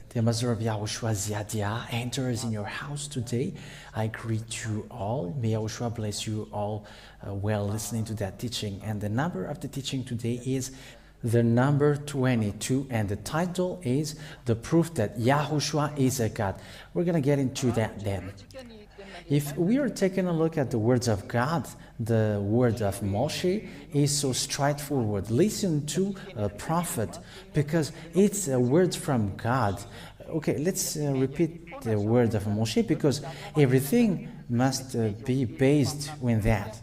The ambassador of Yahhoshua Ziadia enters in your house today. I greet you all. May Yahhoshua bless you all while listening to that teaching. And the number of the teaching today is the number 22, and the title is The Proof That Yahhoshua is a God. We're going to get into that then. If we are taking a look at the words of God, the word of Moshe is so straightforward. Listen to a prophet because it's a word from God. Okay, let's repeat the word of Moshe because everything must be based with that.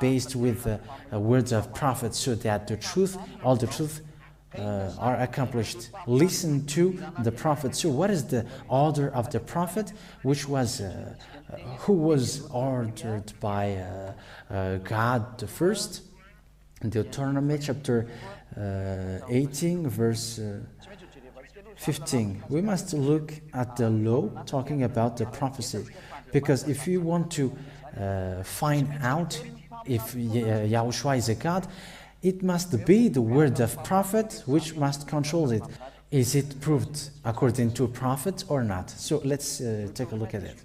Based with words of prophets so that the truth, all the truth are accomplished. Listen to the prophet. So what is the order of the prophet, which was who was ordered by God the first? In Deuteronomy chapter 18 verse 15. We must look at the law talking about the prophecy, because if you want to find out if Yahhoshua is a God, it must be the word of prophet which must control it. Is it proved according to a prophet or not? So let's take a look at it.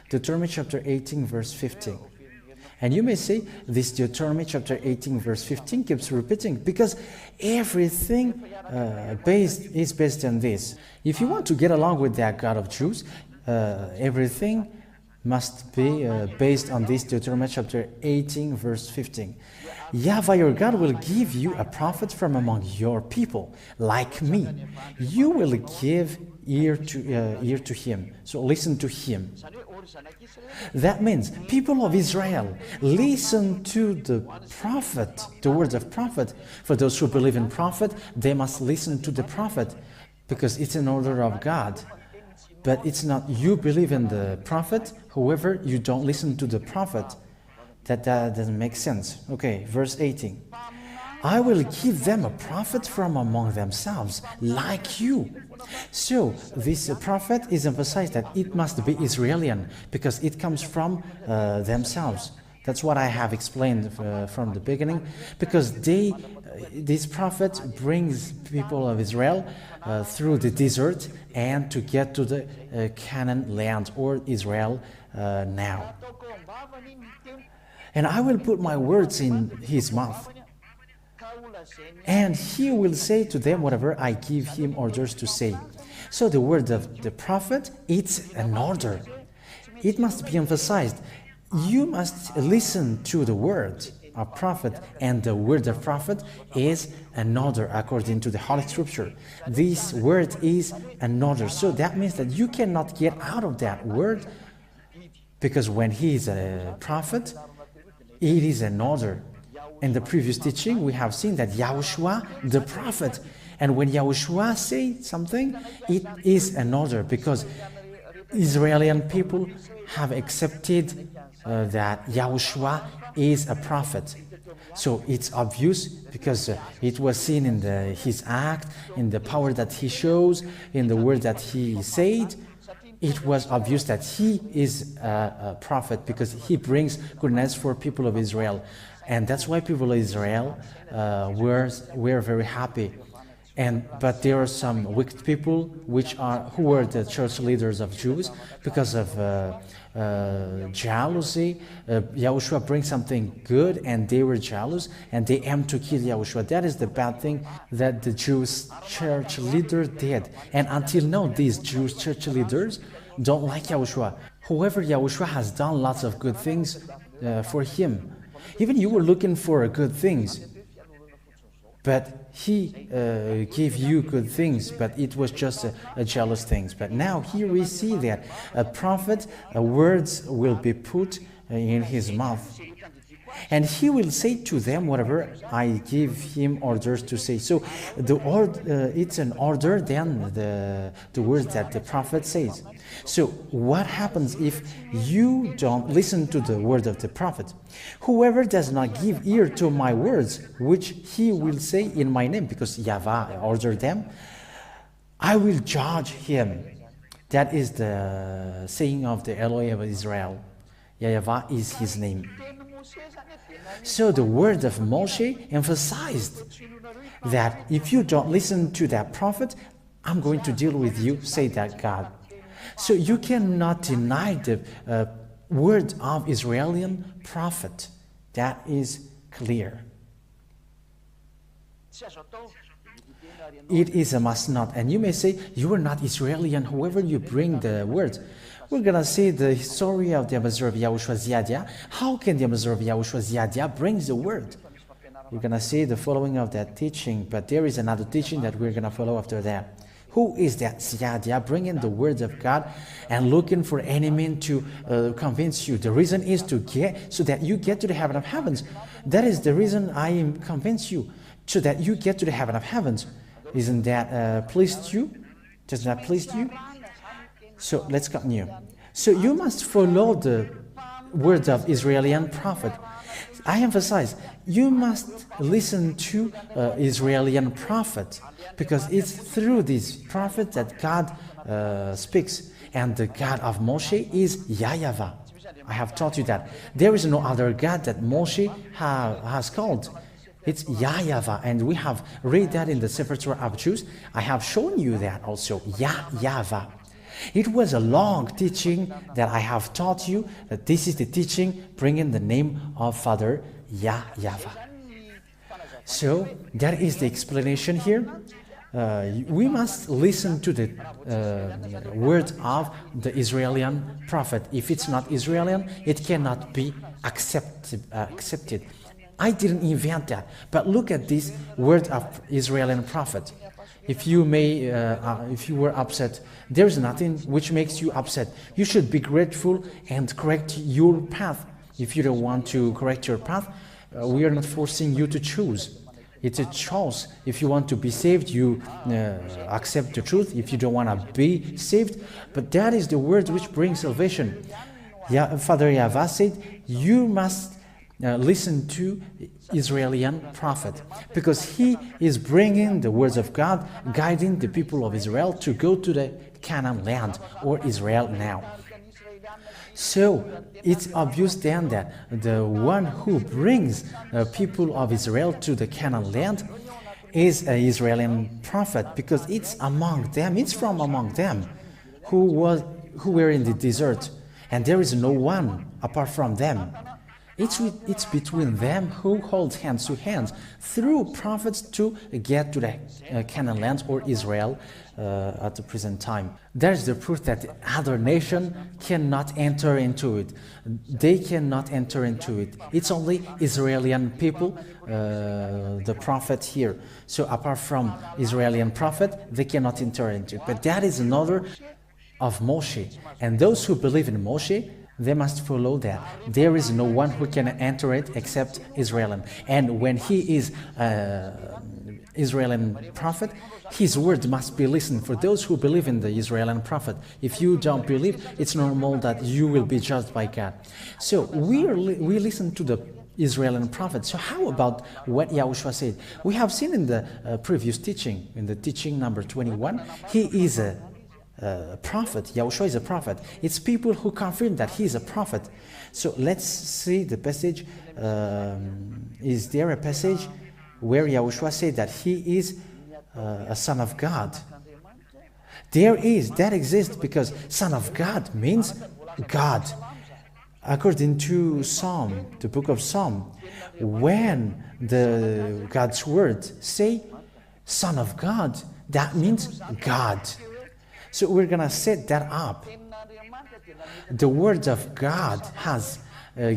Deuteronomy chapter 18 verse 15. And you may say, this Deuteronomy chapter 18 verse 15 keeps repeating because everything is based on this. If you want to get along with that God of Jews, everything must be based on this Deuteronomy chapter 18 verse 15. Yahweh your God will give you a prophet from among your people, like me. You will give ear to him. So listen to him. That means people of Israel, listen to the prophet, the words of prophet. For those who believe in prophet, they must listen to the prophet because it's an order of God. But it's not you believe in the prophet, however, you don't listen to the prophet. That doesn't make sense. Okay, verse 18. I will give them a prophet from among themselves, like you. So, this prophet is emphasized that it must be Israeli, because it comes from themselves. That's what I have explained from the beginning, because this prophet brings people of Israel through the desert and to get to the Canaan land, or Israel now. And I will put my words in his mouth, and he will say to them whatever I give him orders to say. So the word of the prophet, it's an order. It must be emphasized. You must listen to the word of prophet, and the word of prophet is an order according to the Holy Scripture. This word is an order. So that means that you cannot get out of that word, because when he is a prophet, it is an order. In the previous teaching, we have seen that Yahhoshua, the prophet, and when Yahhoshua says something, it is an order, because Israeli people have accepted that Yahhoshua is a prophet. So it's obvious because it was seen in his act, in the power that he shows, in the word that he said. It was obvious that he is a prophet because he brings goodness for people of Israel. And that's why people of Israel were very happy. But there are some wicked people who were the church leaders of Jews because of jealousy. Yahhoshua brings something good and they were jealous and they aimed to kill Yahhoshua. That is the bad thing that the Jewish church leader did. And until now, these Jewish church leaders don't like Yahhoshua. However, Yahhoshua has done lots of good things for him. Even you were looking for good things, but he gave you good things, but it was just a jealous thing. But now here we see that a prophet, words will be put in his mouth, and he will say to them whatever I give him orders to say. So it's an order than the words that the prophet says. So what happens if you don't listen to the word of the prophet? Whoever does not give ear to my words, which he will say in my name, because Yahweh ordered them, I will judge him. That is the saying of the Elohim of Israel. Yahweh is his name. So the word of Moshe emphasized that if you don't listen to that prophet, I'm going to deal with you, say that God. So you cannot deny the word of Israeli prophet. That is clear. It is a must not. And you may say, you are not Israeli, and whoever you bring the word. We're going to see the story of the ambassador of Yahhoshua Ziadia. How can the ambassador of Yahhoshua Ziadia bring the word? You're going to see the following of that teaching, but there is another teaching that we're going to follow after that. Who is that Ziadia bringing the word of God and looking for enemy to convince you? The reason is to get, so that you get to the heaven of heavens. That is the reason I am convince you, so that you get to the heaven of heavens. Isn't that pleased you? Does that please you? So let's continue. So you must follow the words of Israeli prophet. I emphasize, you must listen to Israeli prophet, because it's through this prophet that God speaks. And the God of Moshe is Yahweh. I have taught you that. There is no other God that Moshe has called. It's Yahweh, and we have read that in the Sefer Torah of Jews. I have shown you that also, Yahweh. It was a long teaching that I have taught you, that this is the teaching bringing the name of Father Yahweh. So that is the explanation here. We must listen to the word of the Israeli prophet. If it's not Israeli, it cannot be accepted. I didn't invent that, but look at this word of Israeli prophet. If you were upset, there is nothing which makes you upset. You should be grateful and correct your path. If you don't want to correct your path, we are not forcing you to choose. It's a choice. If you want to be saved, you accept the truth. If you don't want to be saved, but that is the word which brings salvation. Father Yahweh said, you must listen to Israeli prophet, because he is bringing the words of God, guiding the people of Israel to go to the Canaan land, or Israel now. So it's obvious then that the one who brings people of Israel to the Canaan land is an Israeli prophet, because it's among them, it's from among them who were in the desert, and there is no one apart from them. It's between them who hold hands to hands through prophets to get to the Canaan land, or Israel at the present time. There's the proof that the other nation cannot enter into it. They cannot enter into it. It's only Israeli people, the prophet here. So apart from Israeli prophet, they cannot enter into it. But that is another of Moshe. And those who believe in Moshe, they must follow that. There is no one who can enter it except Israel. And when he is Israeli prophet, his word must be listened. For those who believe in the Israeli prophet, if you don't believe, it's normal that you will be judged by God. So we listen to the Israeli prophet. So how about what Yahhoshua said? We have seen in the previous teaching, in the teaching number 21, he is a prophet. Yahhoshua is a prophet. It's people who confirm that he is a prophet. So let's see the passage. Is there a passage where Yahhoshua said that he is a son of God? There is, that exists, because son of God means God. According to Psalm, the book of Psalm, when the God's word say son of God, that means God. So we're going to set that up. The word of God has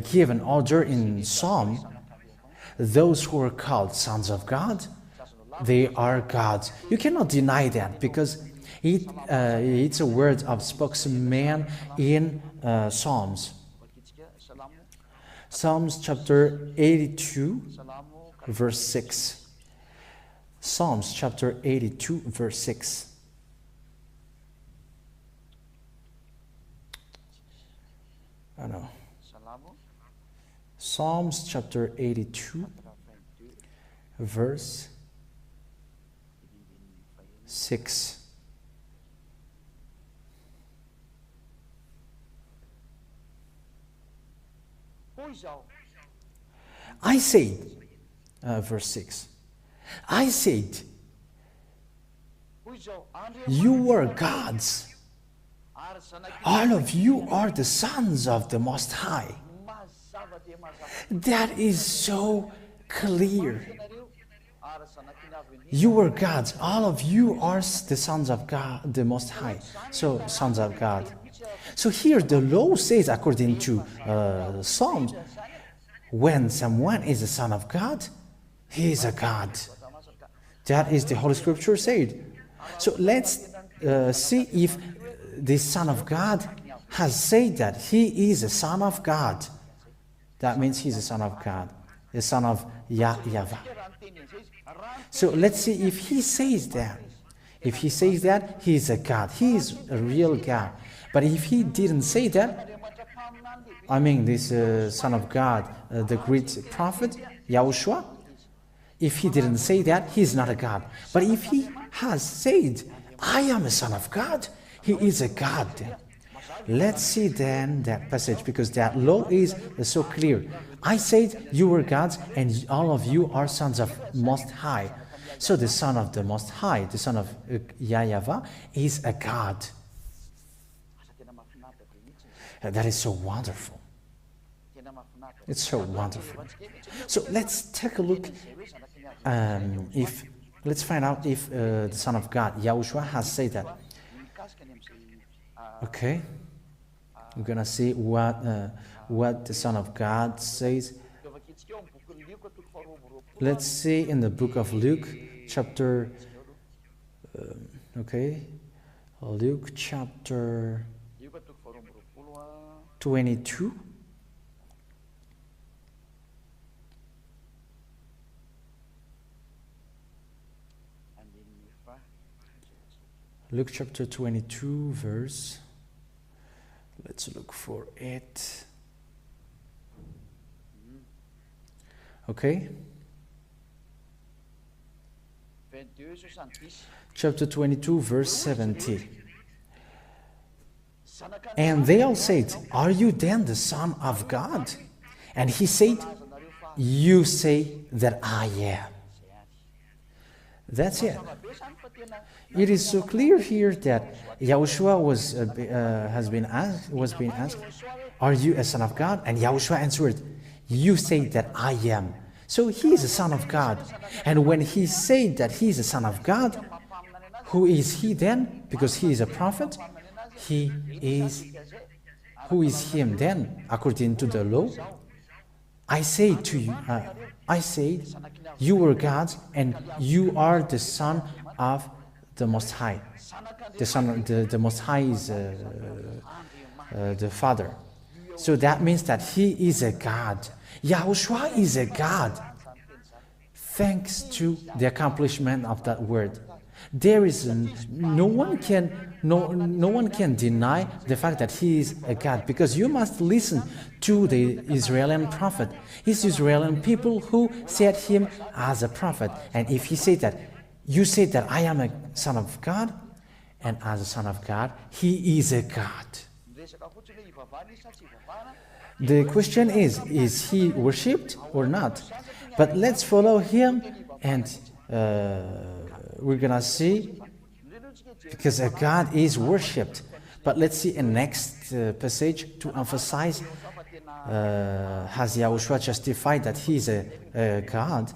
given order in Psalm. Those who are called sons of God, they are gods. You cannot deny that, because it's a word of spokesman in Psalms. Psalms chapter 82, verse 6. Psalms chapter 82, verse 6. No. Psalms chapter 82, verse 6. I said, verse 6, I said, you are gods. All of you are the sons of the Most High. That is so clear. You are gods. All of you are the sons of God, the Most High. So, sons of God. So here the law says, according to Psalms, when someone is a son of God, he is a God. That is the Holy Scripture said. So let's see if the Son of God has said that he is a son of God. That means he's a son of God, the son of Yahweh. So let's see if he says that. If he says that, he is a God. He is a real God. But if he didn't say that, I mean this son of God, the great prophet, Yahhoshua, if he didn't say that, he is not a God. But if he has said, I am a son of God, he is a God. Let's see then that passage, because that law is so clear. I said you were gods, and all of you are sons of Most High. So the son of the Most High, the son of Yahweh, is a God. That is so wonderful. It's so wonderful. So let's take a look. Let's find out if the Son of God, Yahhoshua, has said that. Okay, we're gonna see what the Son of God says. Let's see in the book of Luke, chapter. Luke chapter 22. Luke chapter 22, verse. Let's look for it. Okay. Chapter 22, verse 70. And they all said, are you then the Son of God? And he said, you say that I am. That's it. It is so clear here that Yahhoshua was being asked, are you a son of God? And Yahhoshua answered, you say that I am. So he is a son of God. And when he said that he is a son of God, who is he then? Because he is a prophet. Who is him then, according to the law? I say to you, I said, you were gods, and you are the son of the Most High. The Most High is the Father. So that means that he is a God. Yahhoshua is a God. Thanks to the accomplishment of that word. There is no one can deny the fact that he is a God, because you must listen to the Israeli prophet. It's Israeli people who set him as a prophet. And if he said that, you say that I am a son of God, and as a son of God, he is a God. The question is he worshipped or not? But let's follow him, and we're gonna see, because a God is worshipped. But let's see a next passage to emphasize, has Yahhoshua justified that he is a God?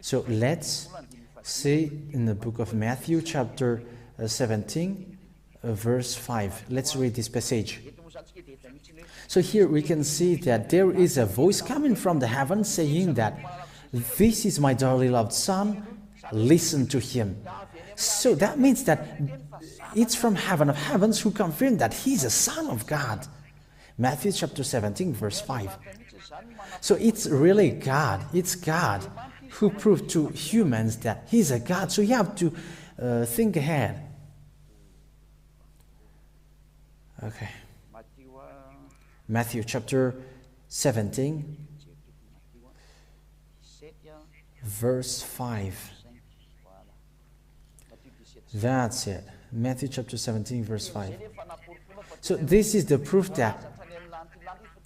So let's see in the book of Matthew, chapter 17, verse 5. Let's read this passage. So here we can see that there is a voice coming from the heavens saying that, this is my dearly loved son, listen to him. So that means that it's from heaven of heavens who confirmed that he's a son of God. Matthew chapter 17, verse 5. So it's really God. It's God who proved to humans that he's a God. So you have to think ahead. Okay. Matthew chapter 17, verse 5. That's it. Matthew chapter 17, verse 5. So this is the proof that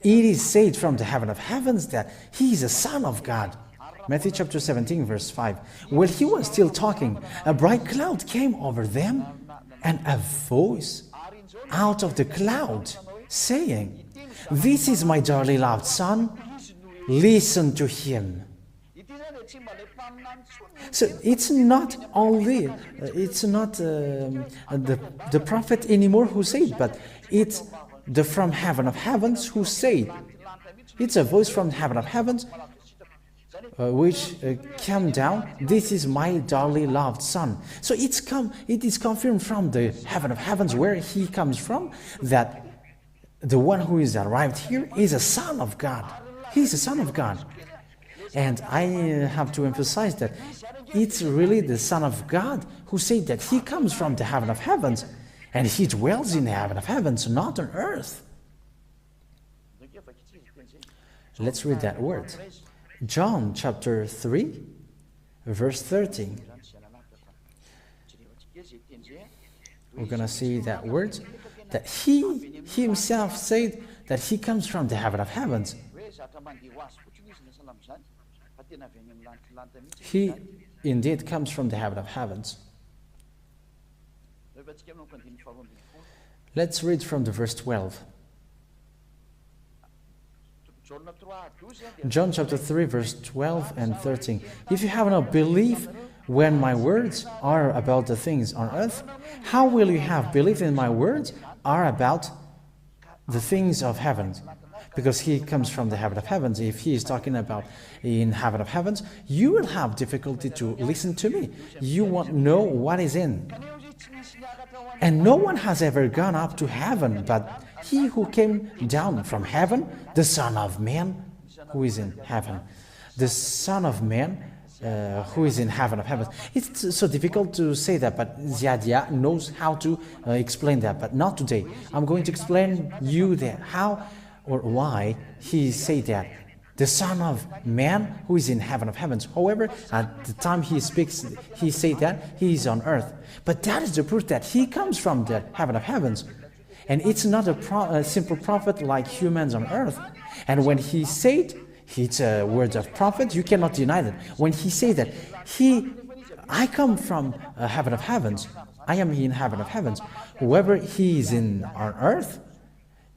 It is said from the heaven of heavens that he is a son of God. Matthew chapter 17 verse 5. While he was still talking, a bright cloud came over them, and a voice out of the cloud saying, "This is my dearly loved son, listen to him." So it's not only, the prophet anymore who said, but it's the from heaven of heavens who said. It's a voice from heaven of heavens which came down. This is my dearly loved son. So it is confirmed from the heaven of heavens where he comes from, that the one who is arrived here is a son of God. He's a son of God. And I have to emphasize that it's really the Son of God who said that he comes from the heaven of heavens, and he dwells in the heaven of heavens, not on earth. Let's read that word. John chapter 3, verse 13. We're going to see that word, that he himself said that he comes from the heaven of heavens. He indeed comes from the heaven of heavens. Let's read from the verse 12. John chapter 3 verse 12 and 13. If you have no belief when my words are about the things on earth, how will you have belief in my words are about the things of heaven? Because he comes from the heaven of heavens. If he is talking about in heaven of heavens, you will have difficulty to listen to me. You won't know what is in. And no one has ever gone up to heaven but he who came down from heaven, the Son of Man who is in heaven. The Son of Man who is in heaven of heavens. It's so difficult to say that, but Ziadia knows how to explain that, but not today. I'm going to explain you that how or why he said that. The Son of Man who is in heaven of heavens. However, at the time he speaks, he said that he is on earth. But that is the proof that he comes from the heaven of heavens. And it's not a simple prophet like humans on earth. And when he said, it's a word of prophet, you cannot deny that. When he said that, I come from heaven of heavens. I am in heaven of heavens. Whoever he is in on earth,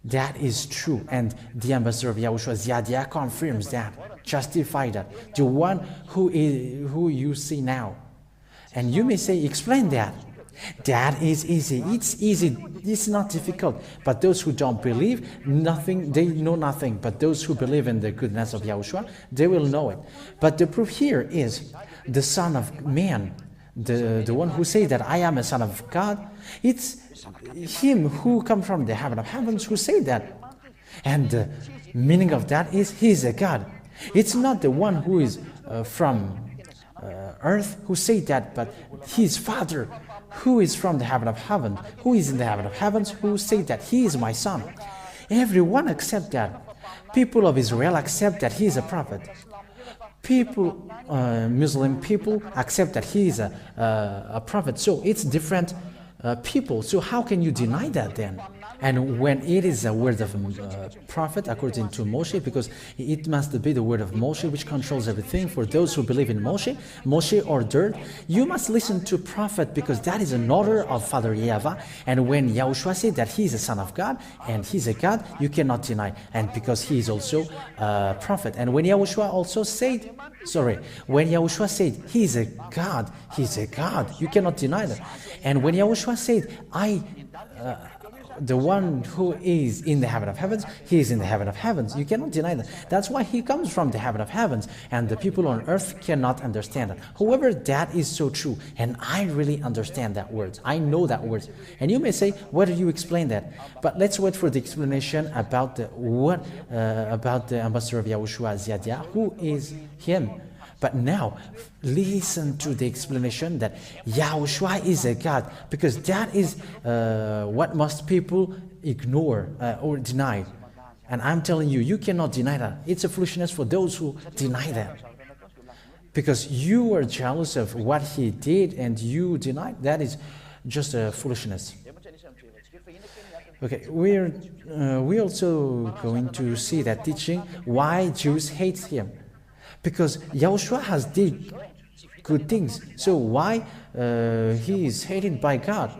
that is true. And the ambassador of Yahhoshua, Ziadia, confirms that, justify that. The one who you see now. And you may say, explain that. That is easy. It's easy. It's not difficult. But those who don't believe, nothing, they know nothing. But those who believe in the goodness of Yahhoshua, they will know it. But the proof here is the Son of Man, the one who says that I am a son of God. It's him who comes from the heaven of heavens who say that. And the meaning of that is he is a God. It's not the one who is from earth who say that, but his Father who is from the heaven of heaven, who is in the heaven of heavens, who say that he is my son. Everyone accept that. People of Israel accept that he is a prophet. People, Muslim people accept that he is a prophet. So it's different people. So how can you deny that then? And when it is a word of prophet, according to Moshe, because it must be the word of Moshe which controls everything. For those who believe in Moshe, Moshe ordered, you must listen to prophet because that is an order of Father Yahweh. And when Yahhoshua said that he is a son of God and he's a God, you cannot deny. And because he is also a prophet. And when Yahhoshua also said, when Yahhoshua said he is a God, he's a God. You cannot deny that. And when Yahhoshua said, the one who is in the heaven of heavens, he is in the heaven of heavens. You cannot deny that. That's why he comes from the heaven of heavens, and the people on earth cannot understand that. However, that is so true, and I really understand that word. I know that word. And you may say, why do you explain that? But let's wait for the explanation about the ambassador of Yahhoshua, Ziadia, who is him. But now, listen to the explanation that Yahhoshua is a God, because that is what most people ignore or deny. And I'm telling you, you cannot deny that. It's a foolishness for those who deny that. Because you are jealous of what he did and you deny, that is just a foolishness. Okay, we're also going to see that teaching why Jews hate him, because Yahushua has did good things. So why he is hated by God?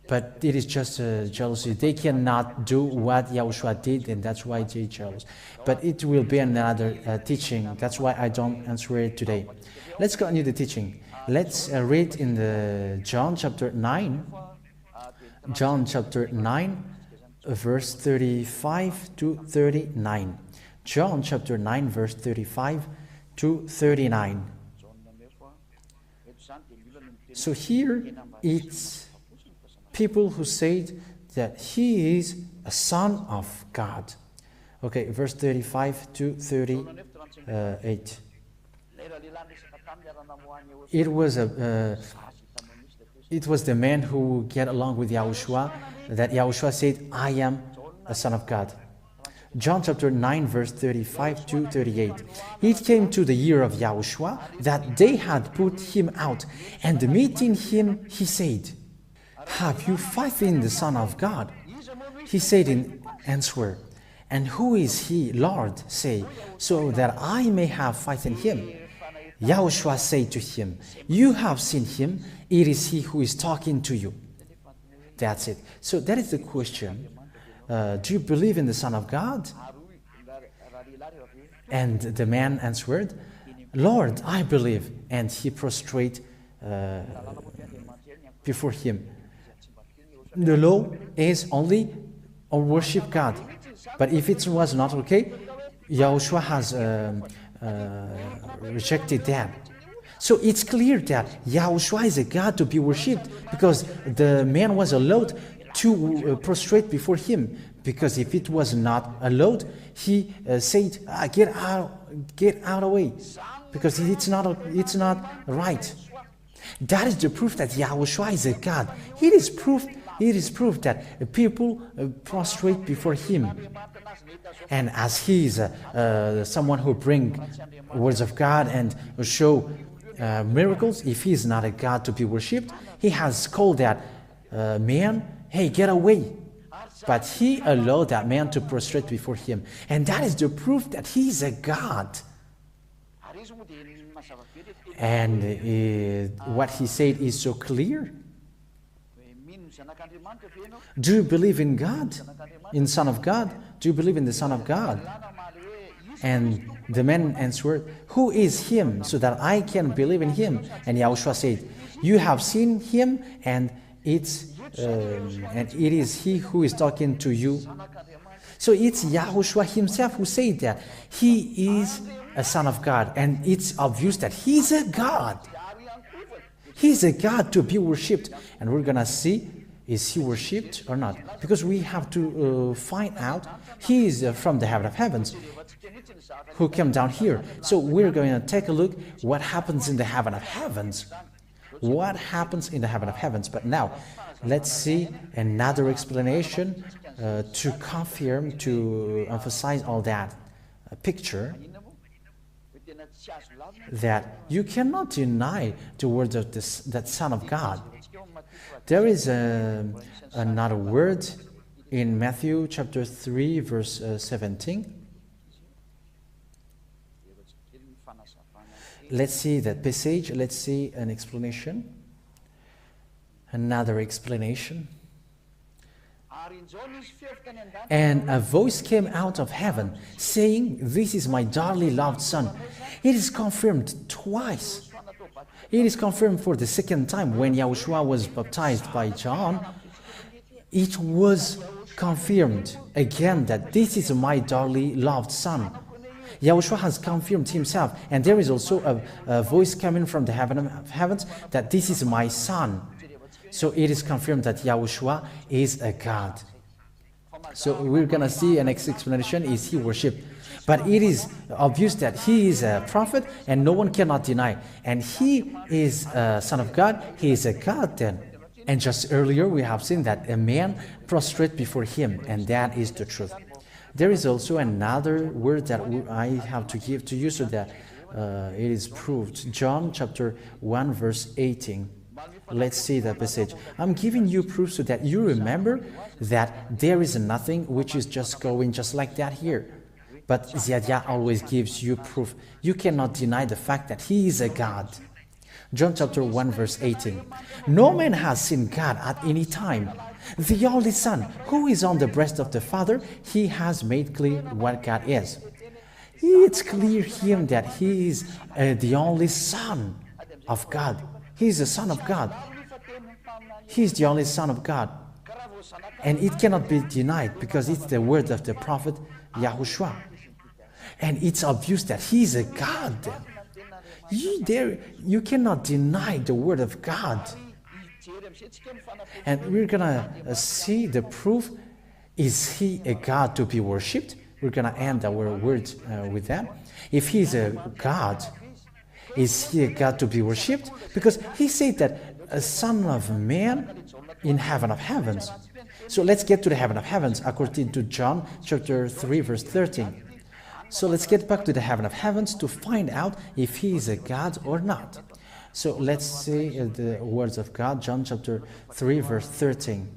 But it is just jealousy. They cannot do what Yahushua did, and that's why they're jealous. But it will be another teaching. That's why I don't answer it today. Let's continue the teaching. Let's read in the John chapter 9. John chapter 9, verse 35 to 39. John chapter 9, verse 35 to 39. So here it's people who said that he is a son of God. Okay, verse 35 to 38. It was the man who get along with Yahushua, that Yahushua said, I am a son of God. John chapter 9, verse 35 to 38. It came to the ear of Yahushua that they had put him out, and meeting him, he said, have you faith in the Son of God? He said in answer, and who is he, Lord, say, so that I may have faith in him? Yahushua said to him, you have seen him, it is he who is talking to you. That's it. So that is the question. Do you believe in the Son of God? And the man answered, Lord, I believe. And he prostrate before him. The law is only worship God. But if it was not okay, Yahushua has rejected that. So it's clear that Yahushua is a God to be worshipped, because the man was allowed to prostrate before him. Because if it was not allowed, he said, get out of the way, because it's not right. That is the proof that Yahushua is a God. It is proof that people prostrate before him. And as he is someone who bring words of God and show miracles, if he is not a God to be worshipped, he has called that man, hey, get away. But he allowed that man to prostrate before him. And that is the proof that he is a God. And what he said is so clear. Do you believe in God? In Son of God? Do you believe in the Son of God? And the man answered, who is him, so that I can believe in him? And Yahushua said, you have seen him, and it is he who is talking to you. So it's Yahushua himself who said that he is a son of God, and it's obvious that he's a God. He's a God to be worshipped, and we're gonna see, is he worshipped or not? Because we have to find out. He is from the heaven of heavens who came down here. So we're going to take a look what happens in the heaven of heavens. What happens in the heaven of heavens? But now, let's see another explanation to confirm, to emphasize all that picture, that you cannot deny the words of that Son of God. There is another word in Matthew chapter 3, verse 17. Let's see that passage. Let's see an explanation. Another explanation. And a voice came out of heaven, saying, this is my dearly loved Son. It is confirmed twice. It is confirmed for the second time when Yahushua was baptized by John. It was confirmed again that this is my dearly loved Son. Yahushua has confirmed himself, and there is also a voice coming from the heaven of heavens that this is my Son. So it is confirmed that Yahushua is a God. So we're going to see an explanation, is he worshipped? But it is obvious that he is a prophet, and no one cannot deny. And he is a son of God, he is a God then. And just earlier we have seen that a man prostrate before him, and that is the truth. There is also another word that I have to give to you so that it is proved. John chapter 1 verse 18. Let's see the passage. I'm giving you proof so that you remember that there is nothing which is just going just like that here. But Ziadia always gives you proof. You cannot deny the fact that he is a God. John chapter 1 verse 18. No man has seen God at any time. The only Son, who is on the breast of the Father, he has made clear what God is. It's clear him that he is the only Son of God. He is the Son of God. He is the only Son of God. And it cannot be denied because it's the word of the prophet Yahhoshua. And it's obvious that he is a God. You cannot deny the word of God. And we're gonna see the proof. Is he a God to be worshipped? We're gonna end our words with that. If he is a God, is he a God to be worshipped? Because he said that a son of man in heaven of heavens. So let's get to the heaven of heavens according to John chapter 3 verse 13. So let's get back to the heaven of heavens to find out if he is a God or not. So let's see the words of God, John chapter 3 verse 13.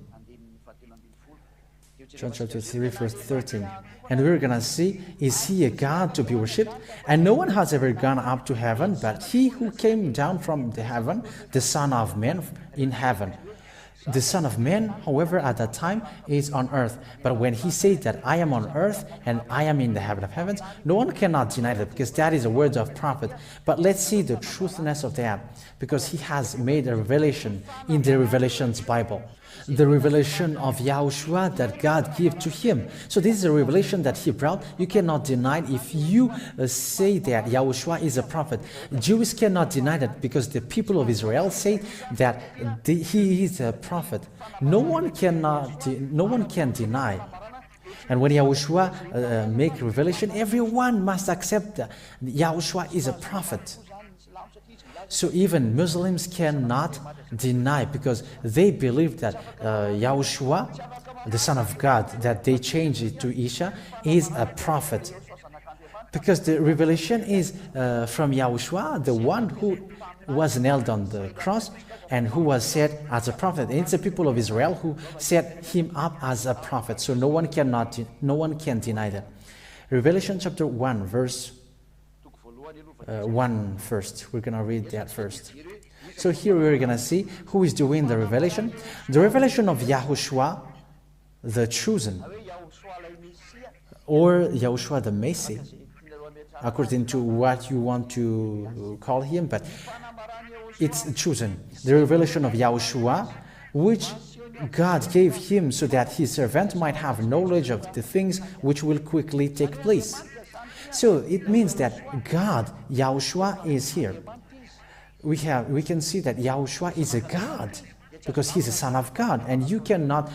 John chapter 3 verse 13. And we're gonna see, is he a God to be worshipped? And no one has ever gone up to heaven but he who came down from the heaven, the Son of Man in heaven. The Son of Man, however, at that time is on earth. But when he said that I am on earth and I am in the heaven of heavens, no one cannot deny that because that is a word of prophet. But let's see the truthness of that because he has made a revelation in the Revelations Bible. The revelation of Yahhoshua that God gave to him. So this is a revelation that he brought. You cannot deny it. If you say that Yahhoshua is a prophet, Jews cannot deny that because the people of Israel say that he is a prophet. No one can deny. And when Yahhoshua make revelation, everyone must accept that Yahhoshua is a prophet. So even Muslims cannot deny because they believe that Yahhoshua, the Son of God, that they changed it to Isha, is a prophet. Because the revelation is from Yahhoshua, the one who was nailed on the cross and who was set as a prophet. And it's the people of Israel who set him up as a prophet. So no one can deny that. Revelation chapter 1 verse 1 first. We're going to read that first. So here we're going to see who is doing the revelation. The revelation of Yahhoshua, the chosen, or Yahhoshua the Messiah, according to what you want to call him, but it's chosen. The revelation of Yahhoshua, which God gave him so that his servant might have knowledge of the things which will quickly take place. So it means that God, Yahhoshua, is here. We can see that Yahhoshua is a God because he's a son of God, and you cannot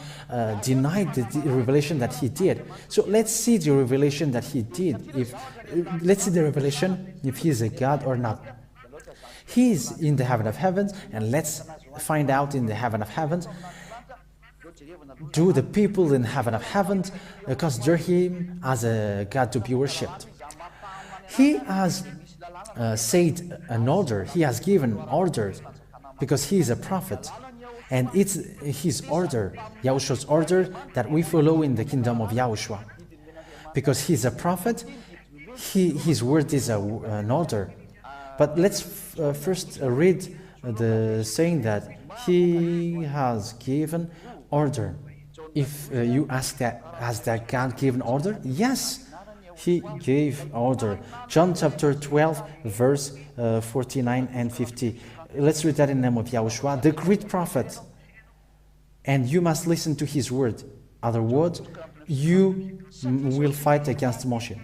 deny the revelation that he did. So let's see the revelation that he did. Let's see the revelation if he is a God or not. He is in the heaven of heavens, and let's find out in the heaven of heavens. Do the people in heaven of heavens consider him as a God to be worshipped? He has said an order, he has given orders because he is a prophet. And it's his order, Yahushua's order, that we follow in the kingdom of Yahhoshua. Because he's a prophet, his word is an order. But let's first read the saying that he has given order. If you ask that, has that God given order? Yes. He gave order. John chapter 12, verse 49 and 50. Let's read that in the name of Yahhoshua, the great prophet. And you must listen to his word. Otherwise, you will fight against Moshe.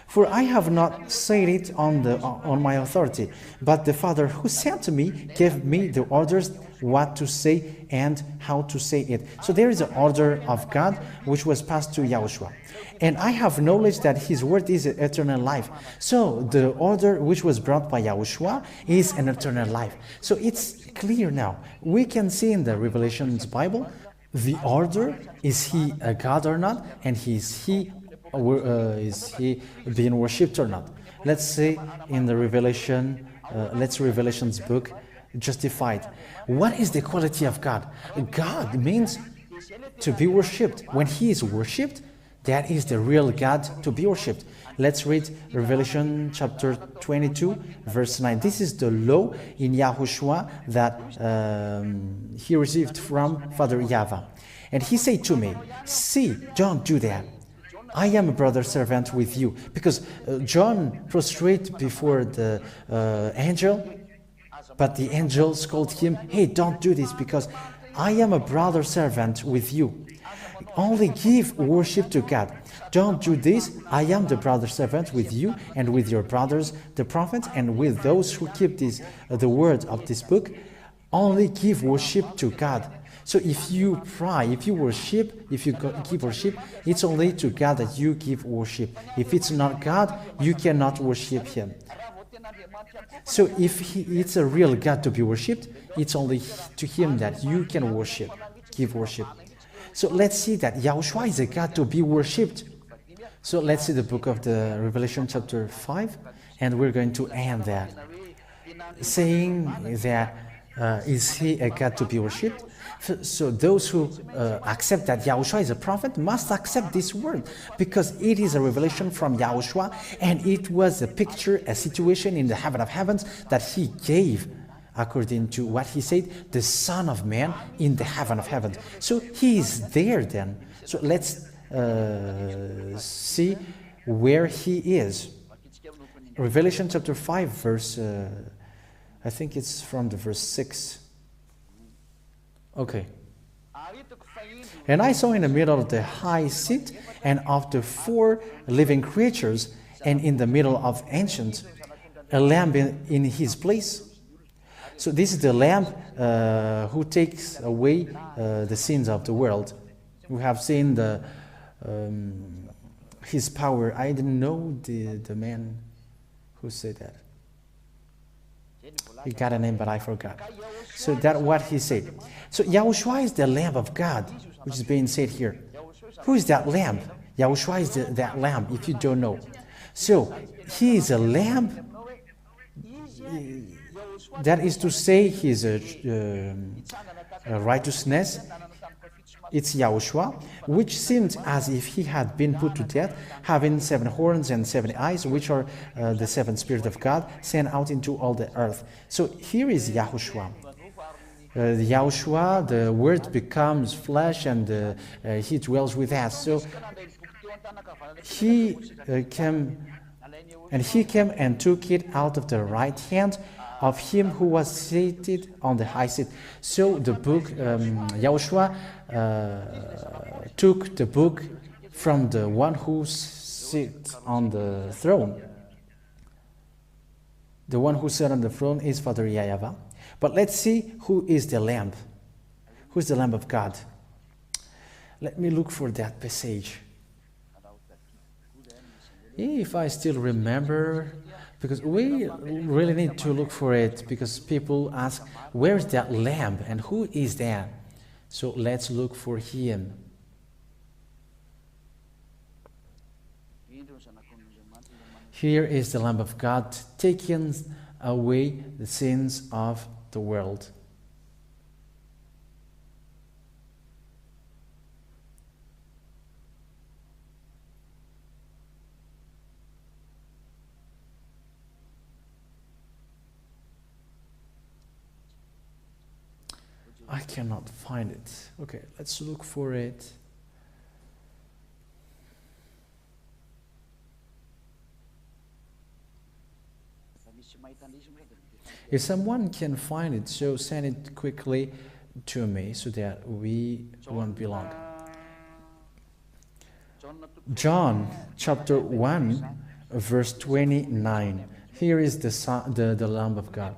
For I have not said it on my authority, but the Father who sent me gave me the orders what to say and how to say it. So there is an order of God which was passed to Yahhoshua. And I have knowledge that his word is eternal life. So the order which was brought by Yahhoshua is an eternal life. So it's clear now. We can see in the Revelations Bible the order, is he a God or not, and is he being worshipped or not. Let's say in the Revelations book, justified. What is the quality of God? God means to be worshipped. When he is worshipped, that is the real God to be worshipped. Let's read Revelation chapter 22, verse 9. This is the law in Yahhoshua that he received from Father Yahweh. And he said to me, see, don't do that. I am a brother servant with you. Because John prostrated before the angel, but the angel scolded him, hey, don't do this because I am a brother servant with you. Only give worship to God. Don't do this. I am the brother servant with you and with your brothers, the prophets, and with those who keep the word of this book. Only give worship to God. So if you pray, if you worship, if you give worship, it's only to God that you give worship. If it's not God, you cannot worship him. So if it's a real God to be worshipped, it's only to him that you can worship, give worship. So let's see that Yahhoshua is a God to be worshipped. So let's see the book of the Revelation chapter 5, and we're going to end that, saying that is he a God to be worshipped? So those who accept that Yahhoshua is a prophet must accept this word, because it is a revelation from Yahhoshua, and it was a picture, a situation in the heaven of heavens that he gave, according to what he said, the Son of Man in the heaven of heavens. So he is there then. So let's see where he is. Revelation chapter 5, verse, I think it's from the verse 6. Okay. And I saw in the middle of the high seat and of the four living creatures, and in the middle of ancient, a lamb in his place. So this is the lamb who takes away the sins of the world. We have seen his power. I didn't know the man who said that. He got a name, but I forgot. So that's what he said. So Yahhoshua is the Lamb of God, which is being said here. Who is that lamb? Yahhoshua is that lamb, if you don't know. So he is a lamb. That is to say, he is a righteousness. It's Yahhoshua, which seemed as if he had been put to death, having 7 horns and 7 eyes, which are the 7 Spirit of God, sent out into all the earth. So here is Yahhoshua. Yahhoshua, the Word becomes flesh, and he dwells with us. So he came and took it out of the right hand of him who was seated on the high seat. So the book, Yahhoshua took the book from the one who sits on the throne. The one who sat on the throne is Father Yahweh. But let's see who is the Lamb. Who is the Lamb of God? Let me look for that passage. If I still remember, because we really need to look for it, because people ask, where is that lamb and who is that? So let's look for him. Here is the Lamb of God, taking away the sins of the world. I cannot find it. Okay, let's look for it. If someone can find it, so send it quickly to me so that we won't be long. John chapter 1, verse 29. Here is the Lamb of God.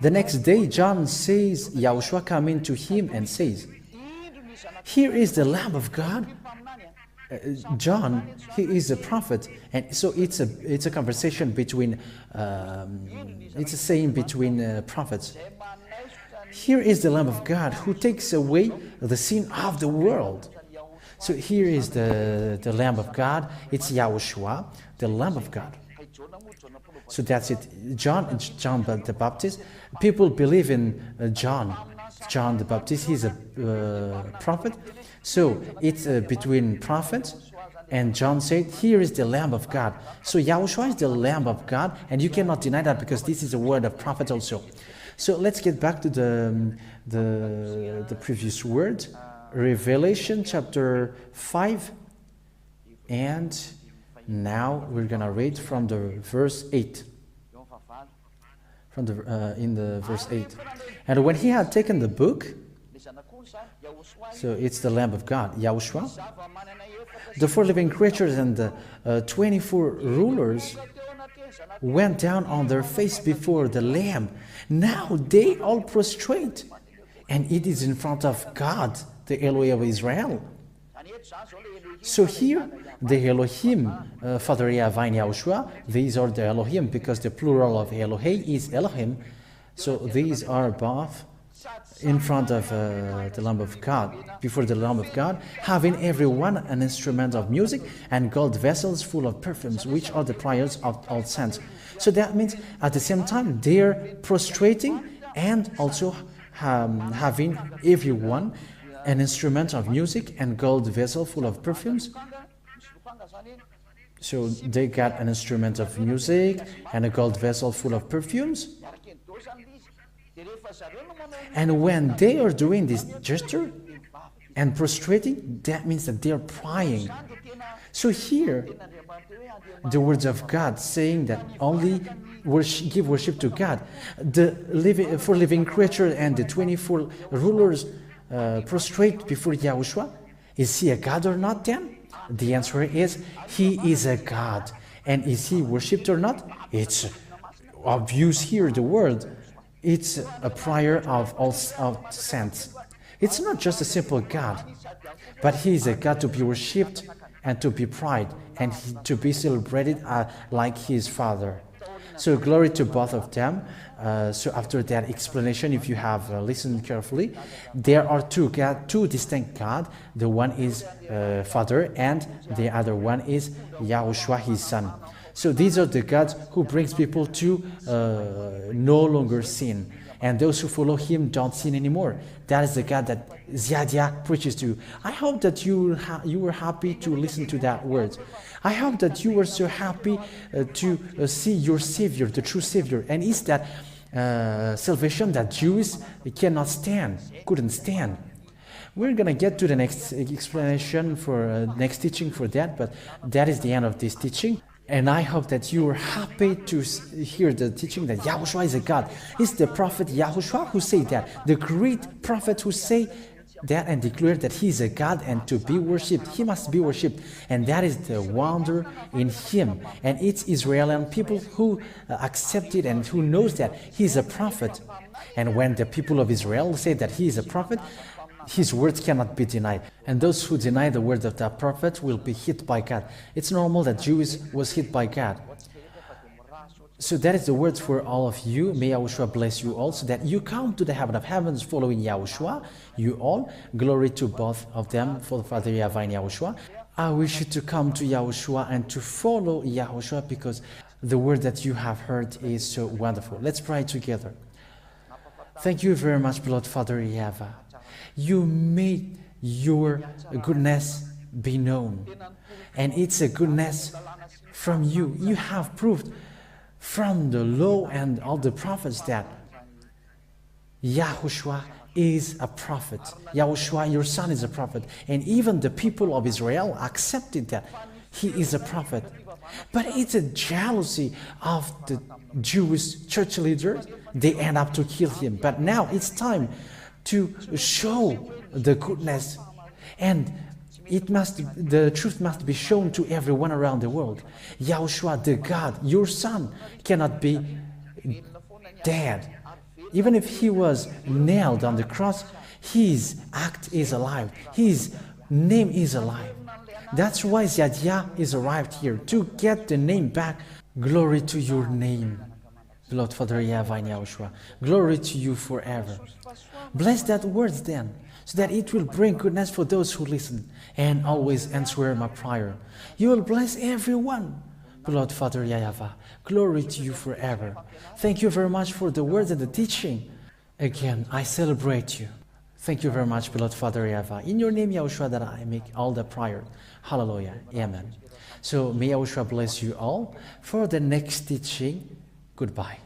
The next day, John says, Yahhoshua come into him and says, here is the Lamb of God. John, he is a prophet, and so it's a conversation between, it's a saying between prophets. Here is the Lamb of God who takes away the sin of the world. So here is the Lamb of God. It's Yahhoshua, the Lamb of God. So that's it. John the Baptist. People believe in John the Baptist. He's a prophet. So it's between prophets. And John said, here is the Lamb of God. So Yahushua is the Lamb of God, and you cannot deny that because this is a word of prophet also. So let's get back to the previous word, Revelation chapter 5, and now we're gonna read from the verse 8. From in the verse 8. And when he had taken the book, so it's the Lamb of God, Yahhoshua, the 4 living creatures and the 24 rulers went down on their face before the Lamb. Now they all prostrate, and it is in front of God, the Elohim of Israel. So here, the Elohim, Father Yahhoshua, these are the Elohim, because the plural of Elohim is Elohim. So these are both in front of the Lamb of God, before the Lamb of God, having every one an instrument of music and gold vessels full of perfumes, which are the prayers of all saints. So that means at the same time they're prostrating and also having every one an instrument of music and gold vessel full of perfumes. So they got an instrument of music and a gold vessel full of perfumes. And when they are doing this gesture and prostrating, that means that they are praying. So here, the words of God saying that only give worship to God. The 4 living creatures and the 24 rulers prostrate before Yahushua. Is he a God or not then? The answer is, he is a God. And is he worshipped or not? It's obvious here, the word. It's a prayer of all saints. It's not just a simple God, but he is a God to be worshipped and to be prayed and to be celebrated like his Father. So glory to both of them. So after that explanation, if you have listened carefully, there are two distinct gods. The one is Father, and the other one is Yahhoshua, his Son. So these are the gods who brings people to no longer sin. And those who follow him don't sin anymore. That is the God that Ziadia preaches to. I hope that you were happy to listen to that word. I hope that you were so happy to see your Savior, the true Savior. And it's that salvation that Jews couldn't stand. We're going to get to the next explanation for next teaching for that, but that is the end of this teaching. And I hope that you are happy to hear the teaching that Yahushua is a God. It's the prophet Yahhoshua who said that. The great prophet who say that and declare that he is a God and to be worshipped. He must be worshipped. And that is the wonder in him. And it's Israeli people who accept it and who knows that he is a prophet. And when the people of Israel say that he is a prophet, his words cannot be denied. And those who deny the word of that prophet will be hit by God. It's normal that Jews was hit by God. So that is the words for all of you. May Yahushua bless you all so that you come to the heaven of heavens following Yahushua. You all. Glory to both of them, for Father Yahweh and Yahushua. I wish you to come to Yahushua and to follow Yahushua because the word that you have heard is so wonderful. Let's pray together. Thank you very much, beloved Father Yahweh. You made your goodness be known. And it's a goodness from you. You have proved from the law and all the prophets that Yahhoshua is a prophet. Yahushua, your son, is a prophet. And even the people of Israel accepted that he is a prophet. But it's a jealousy of the Jewish church leaders. They end up to kill him. But now it's time to show the goodness, and the truth must be shown to everyone around the world. Yahushua, the God, your son, cannot be dead. Even if he was nailed on the cross, his act is alive. His name is alive. That's why Ziadia is arrived here, to get the name back. Glory to your name, beloved Father Yahweh and Yahushua. Glory to you forever. Bless that words then, so that it will bring goodness for those who listen and always answer my prayer. You will bless everyone, Beloved Father Yahweh, glory to you forever. Thank you very much for the words and the teaching. Again, I celebrate you. Thank you very much, beloved Father Yahweh. In your name, Yahhoshua, that I make all the prayer. Hallelujah. Amen. So may Yahhoshua bless you all. For the next teaching, goodbye.